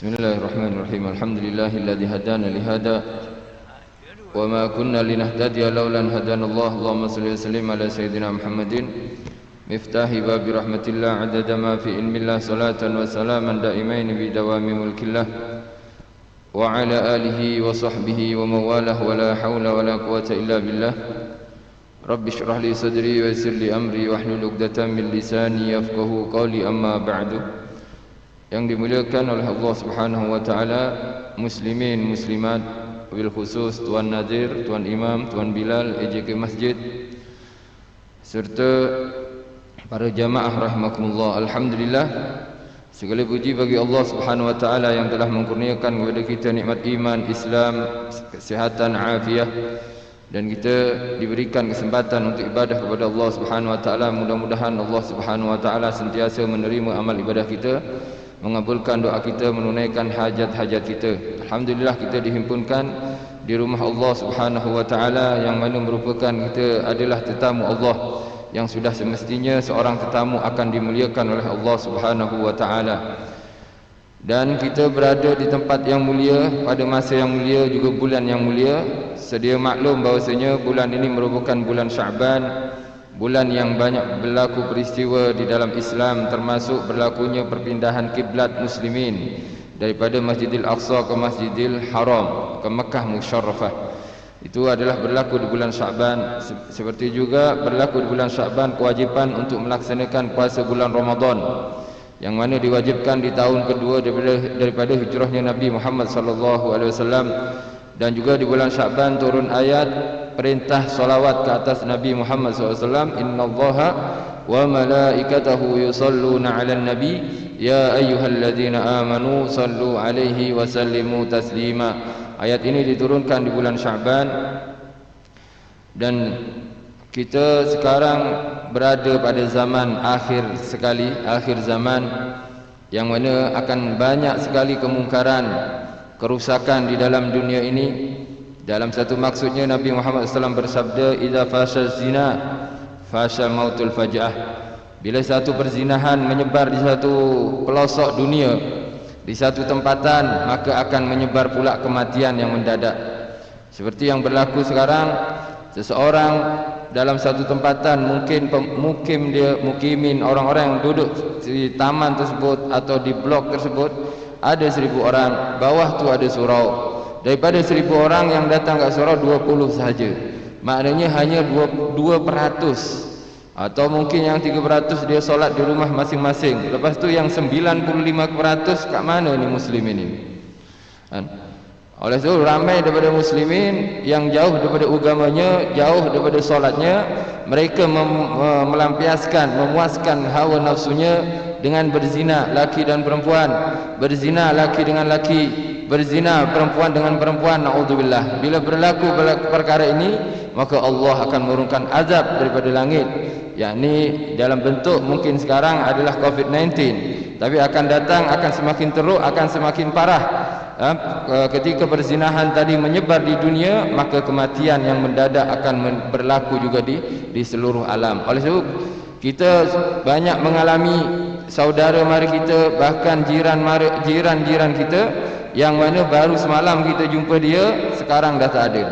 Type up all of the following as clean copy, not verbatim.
Bismillahirrahmanirrahim. Alhamdulillahilladzi hadana li hada wa ma kunna linahtadiya laula an hadanallah. Allahumma shalli wa sallim ala sayyidina Muhammadin miftahi babi rahmatillah adada ma fi ilmillah salatan wa salaman daimain bi dawami mulkillah wa ala alihi wa sahbihi wa mawalah wa la hawla wa la quwwata illa billah. Rabbi shrah li sadri wa yassir li amri wahlul 'uqdatam min lisani yafqahu qawli, amma ba'du. Yang dimuliakan oleh Allah Subhanahu wa taala, muslimin muslimat, bil khusus Tuan Nadir, Tuan Imam, Tuan Bilal EJK Masjid serta para jamaah rahimakumullah. Alhamdulillah, segala puji bagi Allah Subhanahu wa taala yang telah mengkurniakan kepada kita nikmat iman, Islam, kesihatan, afiah, dan kita diberikan kesempatan untuk ibadah kepada Allah Subhanahu wa taala. Mudah-mudahan Allah Subhanahu wa taala sentiasa menerima amal ibadah kita, mengabulkan doa kita, menunaikan hajat-hajat kita. Alhamdulillah, kita dihimpunkan di rumah Allah Subhanahu wa taala yang mana merupakan kita adalah tetamu Allah yang sudah semestinya seorang tetamu akan dimuliakan oleh Allah Subhanahu wa taala. Dan kita berada di tempat yang mulia pada masa yang mulia, juga bulan yang mulia. Sedia maklum bahawasanya bulan ini merupakan bulan Sya'ban, bulan yang banyak berlaku peristiwa di dalam Islam, termasuk berlakunya perpindahan kiblat muslimin daripada Masjidil Aqsa ke Masjidil Haram, ke Mekah Musyarrafah. Itu adalah berlaku di bulan Sya'ban. Seperti juga berlaku di bulan Sya'ban kewajipan untuk melaksanakan puasa bulan Ramadan, yang mana diwajibkan di tahun kedua daripada hijrahnya Nabi Muhammad sallallahu alaihi wasallam. Dan juga di bulan Sya'ban turun ayat perintah salawat ke atas Nabi Muhammad SAW. Innallaha wa malaikatahu yusalluna 'alan nabi ya ayyuhalladzina amanu sallu 'alaihi wa sallimu taslima. Ayat ini diturunkan di bulan Sya'ban, dan kita sekarang berada pada zaman akhir sekali, akhir zaman, yang mana akan banyak sekali kemungkaran, kerusakan di dalam dunia ini. Dalam satu maksudnya Nabi Muhammad SAW bersabda, idza fasha zina fasha mautul faj'ah. Bila satu perzinahan menyebar di satu pelosok dunia, di satu tempatan, maka akan menyebar pula kematian yang mendadak. Seperti yang berlaku sekarang, seseorang dalam satu tempatan, mungkin mukimin, orang-orang yang duduk di taman tersebut atau di blok tersebut, ada 1000 orang, bawah tu ada surau. Daripada 1000 orang yang datang ke surau, 20 sahaja. Maknanya hanya 2%. Atau mungkin yang 3% dia solat di rumah masing-masing. Lepas tu yang 95% kat mana ni muslim ini? Oleh itu ramai daripada muslimin yang jauh daripada agamanya, jauh daripada solatnya, mereka melampiaskan, memuaskan hawa nafsunya dengan berzina laki dan perempuan, berzina laki dengan laki, berzina perempuan dengan perempuan. Naudzubillah. Bila berlaku perkara ini, maka Allah akan menurunkan azab daripada langit, yakni dalam bentuk mungkin sekarang adalah COVID-19, tapi akan datang, akan semakin teruk, akan semakin parah. Ketika perzinahan tadi menyebar di dunia, maka kematian yang mendadak akan berlaku juga di seluruh alam. Oleh sebab kita banyak mengalami saudara mara kita, bahkan jiran-jiran kita, yang mana baru semalam kita jumpa dia, sekarang dah tak ada.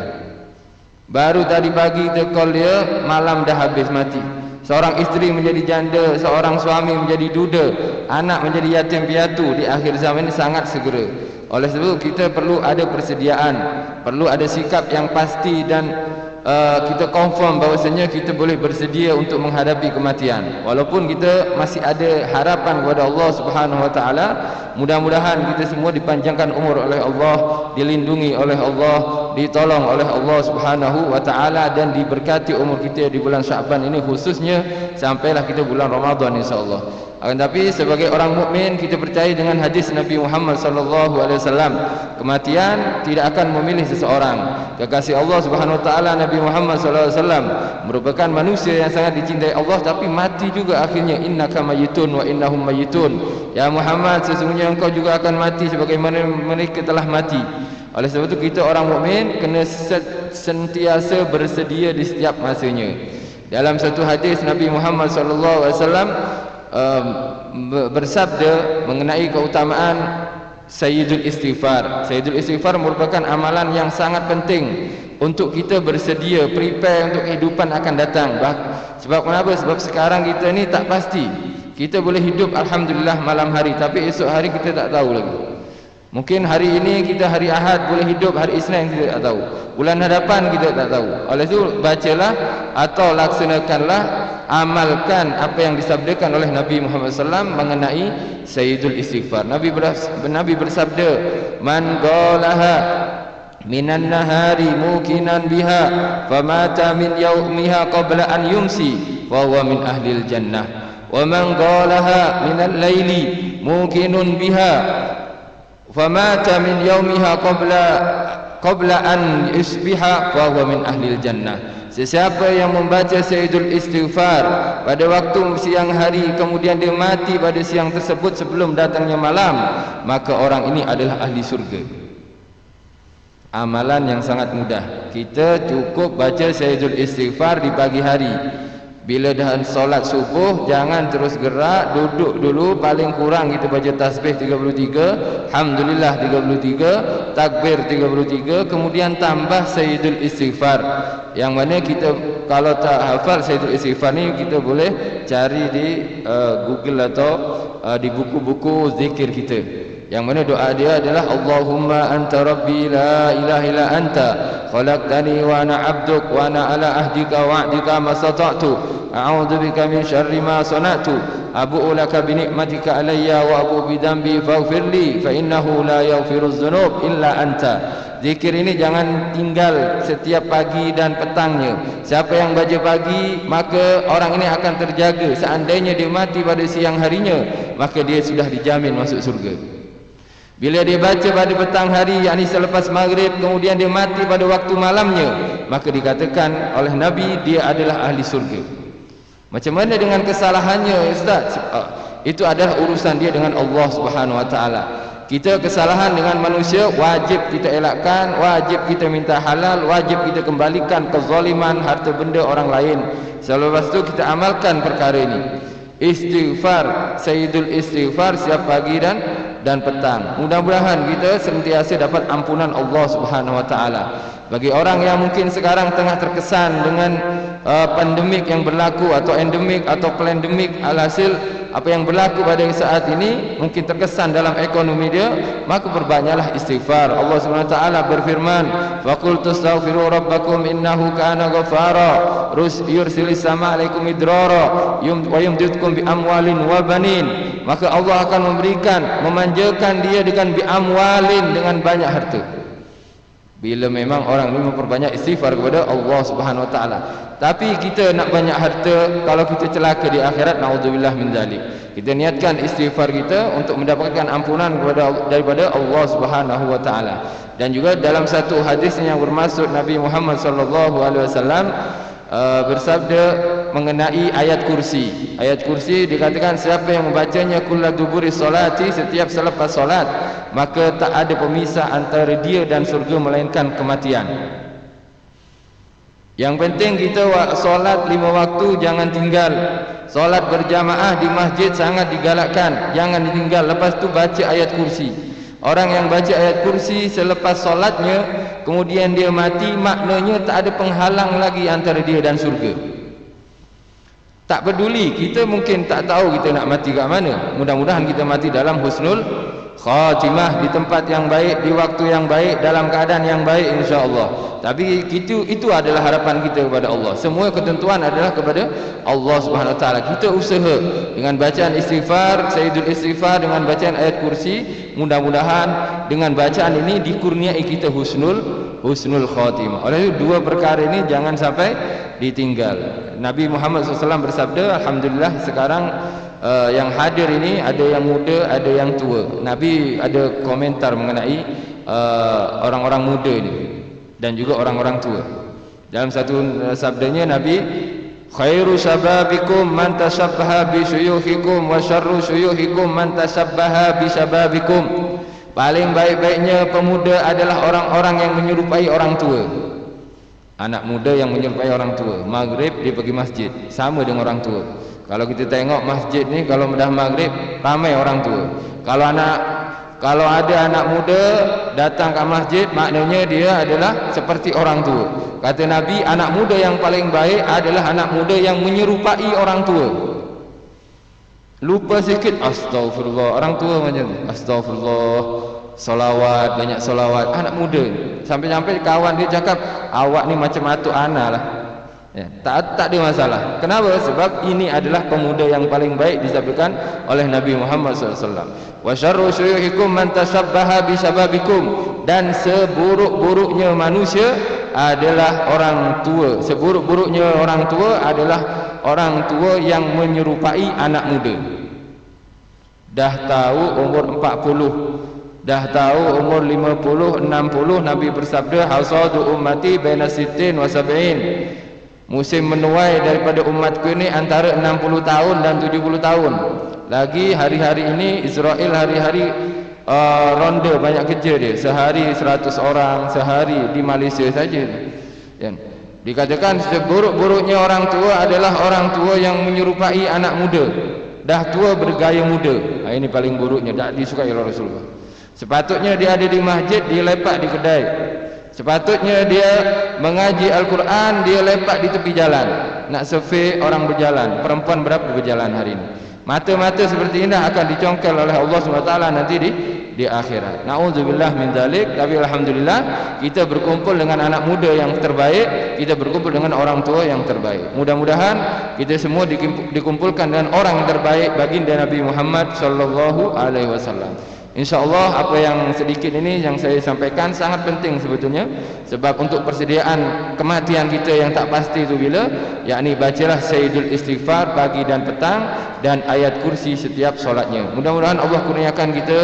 Baru tadi pagi kita call dia, malam dah habis mati. Seorang isteri menjadi janda, seorang suami menjadi duda, anak menjadi yatim piatu. Di akhir zaman ini sangat segera. Oleh sebab kita perlu ada persediaan, perlu ada sikap yang pasti, dan kita confirm bahawasanya kita boleh bersedia untuk menghadapi kematian. Walaupun kita masih ada harapan kepada Allah Subhanahu wa taala, mudah-mudahan kita semua dipanjangkan umur oleh Allah, dilindungi oleh Allah, ditolong oleh Allah Subhanahu wa taala, dan diberkati umur kita di bulan Sya'ban ini khususnya, sampailah kita bulan Ramadan insya-Allah. Akan tapi sebagai orang mukmin, kita percaya dengan hadis Nabi Muhammad sallallahu alaihi wasallam, kematian tidak akan memilih seseorang. Kekasih Allah Subhanahu wa taala Nabi Muhammad sallallahu alaihi wasallam merupakan manusia yang sangat dicintai Allah, tapi mati juga akhirnya. Innaka mayyitun wa innahum mayyitun. Ya Muhammad, sesungguhnya engkau juga akan mati sebagaimana mereka telah mati. Oleh sebab itu kita orang mukmin kena sentiasa bersedia di setiap masanya. Dalam satu hadis Nabi Muhammad sallallahu alaihi wasallam bersabda mengenai keutamaan Sayyidul Istighfar. Sayyidul Istighfar merupakan amalan yang sangat penting untuk kita bersedia, prepare untuk kehidupan akan datang. Sebab kenapa? Sebab sekarang kita ni tak pasti. Kita boleh hidup alhamdulillah malam hari, tapi esok hari kita tak tahu lagi. Mungkin hari ini kita hari Ahad boleh hidup, hari Isnin kita tak tahu, bulan hadapan kita tak tahu. Oleh itu bacalah atau laksanakanlah, amalkan apa yang disabdakan oleh Nabi Muhammad SAW mengenai Sayyidul Istighfar. Nabi bersabda, man qalaha minan nahari mukinan biha famata min yaumiha qabla an yumsi wa huwa min ahlil jannah, wa man qalaha minal laili mukinun biha famata min yaumiha qabla an yusbiha wa huwa min ahlil jannah. Sesiapa yang membaca Sayyidul Istighfar pada waktu siang hari kemudian dia mati pada siang tersebut sebelum datangnya malam, maka orang ini adalah ahli surga. Amalan yang sangat mudah. Kita cukup baca Sayyidul Istighfar di pagi hari. Bila dah solat subuh, jangan terus gerak, duduk dulu. Paling kurang kita baca tasbih 33, Alhamdulillah 33, takbir 33, kemudian tambah Sayyidul Istighfar. Yang mana kita kalau tak hafal Sayyidul Istighfar ni, kita boleh cari di Google atau di buku-buku zikir kita. Yang mana doa dia adalah Allahumma anta rabbi la ilaha illa anta khalaqtani wa ana 'abduk wa ana ala ahdika wa'dika mastata'tu a'udzu bika min syarri ma sana'tu abu'u laka bi ni'matika alayya wa abu'u bi dhanbi faghfirli fa innahu la yaghfiruz dzunub illa anta. Zikir ini jangan tinggal setiap pagi dan petangnya. Siapa yang baca pagi, maka orang ini akan terjaga. Seandainya dia mati pada siang harinya, maka dia sudah dijamin masuk surga. Bila dia baca pada petang hari, yakni selepas maghrib, kemudian dia mati pada waktu malamnya, maka dikatakan oleh Nabi dia adalah ahli surga. Macam mana dengan kesalahannya, Ustaz? Itu adalah urusan dia dengan Allah Subhanahu Wa Taala. Kita kesalahan dengan manusia wajib kita elakkan, wajib kita minta halal, wajib kita kembalikan kezaliman harta benda orang lain. Selepas itu kita amalkan perkara ini. Istighfar, Sayyidul Istighfar setiap pagi dan petang. Mudah-mudahan kita sentiasa dapat ampunan Allah Subhanahu Wa Taala. Bagi orang yang mungkin sekarang tengah terkesan dengan pandemik yang berlaku atau endemik atau pandemik, alhasil apa yang berlaku pada saat ini mungkin terkesan dalam ekonomi dia, maka perbanyaklah istighfar. Allah Subhanahu Wa Taala berfirman, faqul tastaghfiru rabbakum innahu kana ghafara yursilis sama alaikum idrara wa yumdidkum bi amwalin wa banin. Maka Allah akan memberikan, memanjakan dia dengan bi amwalin, dengan banyak harta. Bila memang orang ini memperbanyak istighfar kepada Allah Subhanahu Wa Taala. Tapi kita nak banyak harta, kalau kita celaka di akhirat, naudzubillah min dzalik. Kita niatkan istighfar kita untuk mendapatkan ampunan daripada Allah Subhanahu Wa Taala. Dan juga dalam satu hadis yang bermaksud Nabi Muhammad sallallahu alaihi wasallam bersabda mengenai ayat kursi. Ayat kursi dikatakan siapa yang membacanya kulla duburi solati, setiap selepas solat, maka tak ada pemisah antara dia dan surga melainkan kematian. Yang penting kita solat 5 waktu jangan tinggal. Solat berjamaah di masjid sangat digalakkan, jangan ditinggal. Lepas tu baca ayat kursi. Orang yang baca ayat kursi selepas solatnya, kemudian dia mati, maknanya tak ada penghalang lagi antara dia dan surga. Tak peduli, kita mungkin tak tahu kita nak mati kat mana. Mudah-mudahan kita mati dalam husnul khatimah, di tempat yang baik, di waktu yang baik, dalam keadaan yang baik, insya-Allah. Tapi itu adalah harapan kita kepada Allah. Semua ketentuan adalah kepada Allah Subhanahu Wa Taala. Kita usaha dengan bacaan istighfar, Sayyidul Istighfar, dengan bacaan ayat kursi, mudah-mudahan dengan bacaan ini dikurniai kita husnul khatimah. Oleh itu dua perkara ini jangan sampai ditinggal. Nabi Muhammad SAW bersabda, alhamdulillah sekarang yang hadir ini ada yang muda, ada yang tua. Nabi ada komentar mengenai orang-orang muda ini dan juga orang-orang tua. Dalam satu sabdanya Nabi, khairu syababikum man tashabbaha bi syuyukhikum wa syarru syuyukhikum man tashabbaha bi syababikum. Paling baik-baiknya pemuda adalah orang-orang yang menyerupai orang tua. Anak muda yang menyerupai orang tua. Maghrib dia pergi masjid, sama dengan orang tua. Kalau kita tengok masjid ni, kalau dah maghrib ramai orang tua. Kalau anak Kalau ada anak muda datang ke masjid, maknanya dia adalah seperti orang tua. Kata Nabi, anak muda yang paling baik adalah anak muda yang menyerupai orang tua. Lupa sikit, astagfirullah, orang tua macam tu, astagfirullah, solawat, banyak solawat. Anak muda sampai-sampai kawan dia cakap, awak ni macam atuk ana lah. Ya, tak ada masalah. Kenapa? Sebab ini adalah pemuda yang paling baik disabdakan oleh Nabi Muhammad SAW. Wa syarru syuyuhikum man tashabbaha bi syababikum. Dan seburuk-buruknya manusia adalah orang tua. Seburuk-buruknya orang tua adalah orang tua yang menyerupai anak muda. Dah tahu umur 40, dah tahu umur 50, 60, Nabi bersabda, hasadu ummati baina sittin wa sab'in. Musim menuai daripada umatku ini antara 60 tahun dan 70 tahun. Lagi hari-hari ini Israel hari-hari ronda, banyak kerja dia. Sehari 100 orang, sehari di Malaysia saja. Ya. Dikatakan seburuk-buruknya orang tua adalah orang tua yang menyerupai anak muda. Dah tua bergaya muda. Ini paling buruknya, tak disukai oleh Rasulullah. Sepatutnya dia ada di masjid, dia lepak di kedai. Sepatutnya dia mengaji Al-Quran, dia lepak di tepi jalan. Nak survey orang berjalan. Perempuan berapa berjalan hari ini? Mata-mata seperti ini akan dicongkel oleh Allah SWT nanti di akhirat. Na'udzubillah min dzalik. Tapi alhamdulillah kita berkumpul dengan anak muda yang terbaik, kita berkumpul dengan orang tua yang terbaik. Mudah-mudahan kita semua dikumpulkan dengan orang yang terbaik baginda Nabi Muhammad sallallahu alaihi wasallam. InsyaAllah apa yang sedikit ini yang saya sampaikan sangat penting sebetulnya. Sebab untuk persediaan kematian kita yang tak pasti itu bila, yakni bacalah Sayyidul Istighfar pagi dan petang dan ayat kursi setiap solatnya. Mudah-mudahan Allah kurniakan kita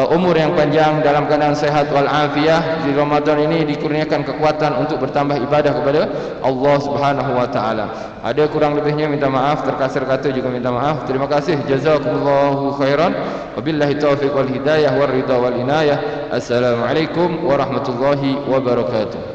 umur yang panjang dalam keadaan sehat walafiat. Di Ramadan ini dikurniakan kekuatan untuk bertambah ibadah kepada Allah Subhanahu wa taala. Ada kurang lebihnya minta maaf, terkasar kata juga minta maaf. Terima kasih. Jazakumullahu khairan. Wabillahi taufiq wal hidayah wal ridha wal inayah. Assalamualaikum warahmatullahi wabarakatuh.